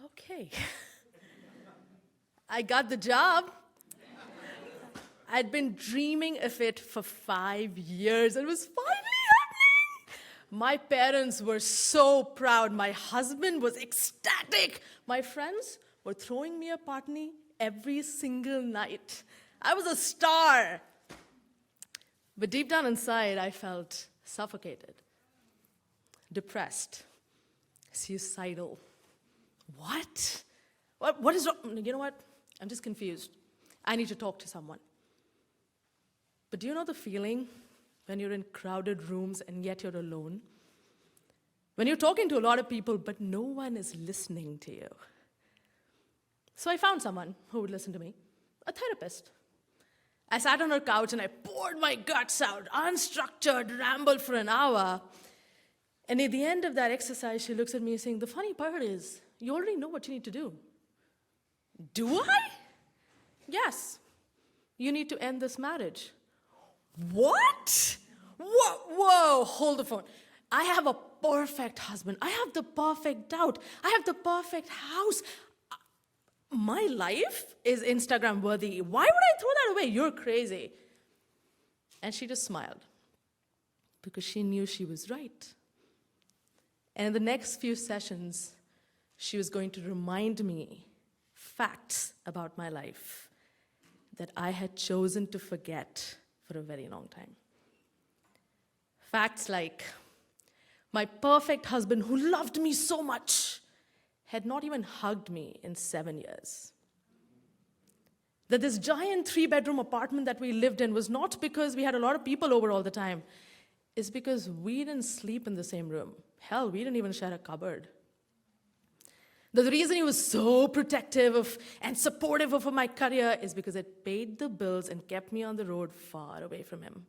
Okay. I got the job. I'd been dreaming of it for 5 years. It was finally happening. My parents were so proud. My husband was ecstatic. My friends were throwing me a party every single night. I was a star. But deep down inside, I felt suffocated, depressed, suicidal. What? What is wrong? You know what? I'm just confused. I need to talk to someone. But do you know the feeling when you're in crowded rooms and yet you're alone? When you're talking to a lot of people, but no one is listening to you. So I found someone who would listen to me, a therapist. I sat on her couch and I poured my guts out, unstructured, rambled for an hour. And at the end of that exercise, she looks at me saying, the funny part is, you already know what you need to do. Do I? Yes. You need to end this marriage. What? Whoa, hold the phone. I have a perfect husband. I have the perfect doubt. I have the perfect house. My life is Instagram worthy. Why would I throw that away? You're crazy. And she just smiled because she knew she was right. And in the next few sessions, she was going to remind me facts about my life that I had chosen to forget for a very long time. Facts like, my perfect husband who loved me so much had not even hugged me in 7 years. That this giant 3-bedroom apartment that we lived in was not because we had a lot of people over all the time. It's because we didn't sleep in the same room. Hell, we didn't even share a cupboard. The reason he was so protective of and supportive of my career is because it paid the bills and kept me on the road far away from him.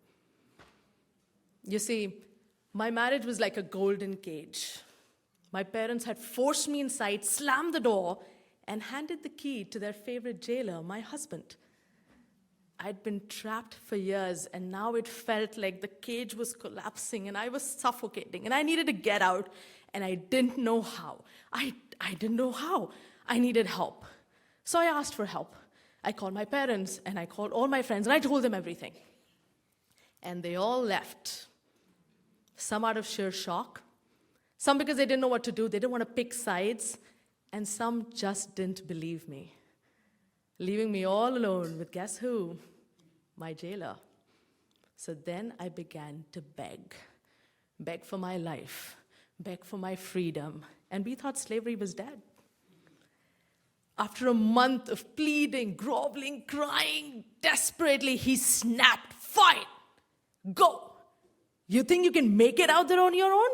You see, my marriage was like a golden cage. My parents had forced me inside, slammed the door, and handed the key to their favorite jailer, my husband. I'd been trapped for years, and now it felt like the cage was collapsing, and I was suffocating, and I needed to get out, and I didn't know how. I didn't know how. I needed help. So I asked for help. I called my parents, and I called all my friends, and I told them everything. And they all left. Some out of sheer shock, some because they didn't know what to do, they didn't want to pick sides, and some just didn't believe me, leaving me all alone with guess who? My jailer. So then I began to beg for my life, beg for my freedom, and we thought slavery was dead. After a month of pleading, groveling, crying desperately, he snapped, fine, go. You think you can make it out there on your own?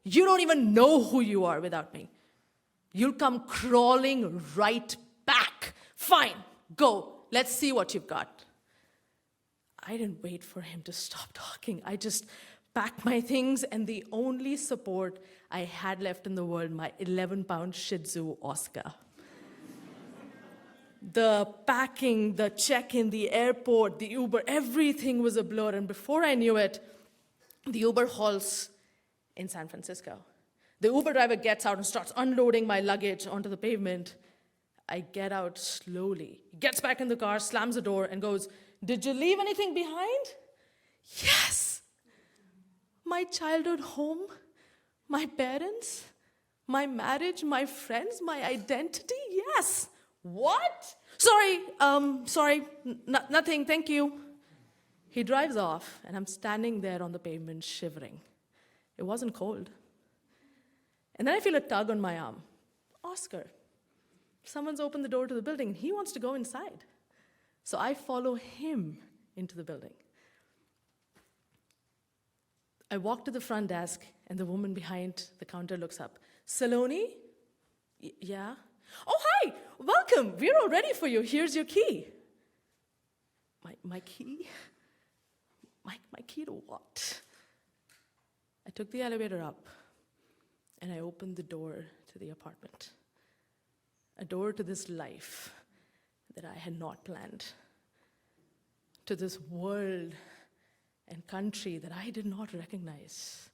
You don't even know who you are without me. You'll come crawling right back. Fine, go. Let's see what you've got. I didn't wait for him to stop talking. I just packed my things, and the only support I had left in the world, my 11-pound Shih Tzu, Oscar. The packing, the check-in, the airport, the Uber, everything was a blur. And before I knew it, the Uber halts in San Francisco. The Uber driver gets out and starts unloading my luggage onto the pavement. I get out slowly. He gets back in the car, slams the door, and goes, "Did you leave anything behind?" Yes. My childhood home, my parents, my marriage, my friends, my identity, yes. What? Sorry, nothing, thank you. He drives off, and I'm standing there on the pavement shivering. It wasn't cold. And then I feel a tug on my arm. Oscar. Someone's opened the door to the building, and he wants to go inside. So I follow him into the building. I walk to the front desk, and the woman behind the counter looks up. Saloni? Yeah? Oh, hi! Welcome! We're all ready for you. Here's your key. My key? My key to what? I took the elevator up, and I opened the door to the apartment. A door to this life that I had not planned. To this world and country that I did not recognize.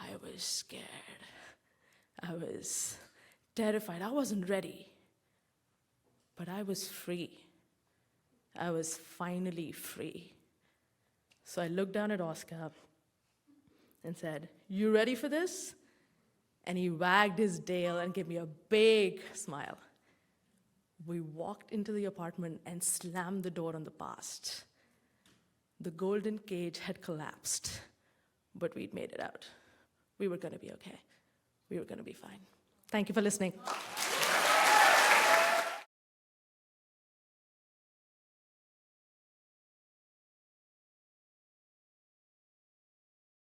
I was scared. I was terrified. I wasn't ready. But I was free. I was finally free. So I looked down at Oscar and said, "You ready for this?" And he wagged his tail and gave me a big smile. We walked into the apartment and slammed the door on the past. The golden cage had collapsed, but we'd made it out. We were going to be okay. We were going to be fine. Thank you for listening.